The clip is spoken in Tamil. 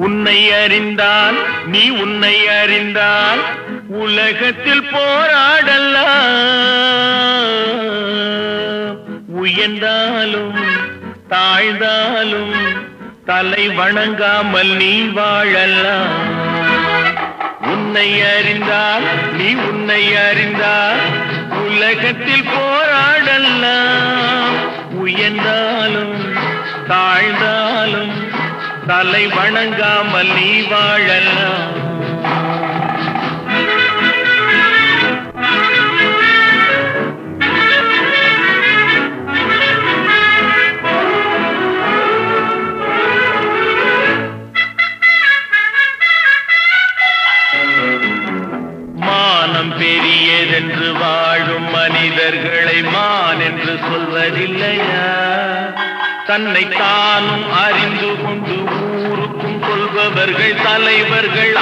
உன்னை அறிந்தால் நீ உன்னை அறிந்தால் உலகத்தில் போராடலாம். உயர்ந்தாலும் தாழ்ந்தாலும் தலை வணங்காமல் நீ வாழலாம். உன்னை அறிந்தால் நீ உன்னை அறிந்தால் உலகத்தில் போராடலாம். உயர்ந்தாலும் தாழ்ந்தாலும் தலை வணங்காமல் நீ வாழலாம். மானம் பெரியதென்று வாழும் மனிதர்களை மான் என்று சொல்வதில்லையா? தன்னை தானும் அறிந்து கொண்டு ஊருக்கும் சொல்பவர்கள் தலைவர்கள்.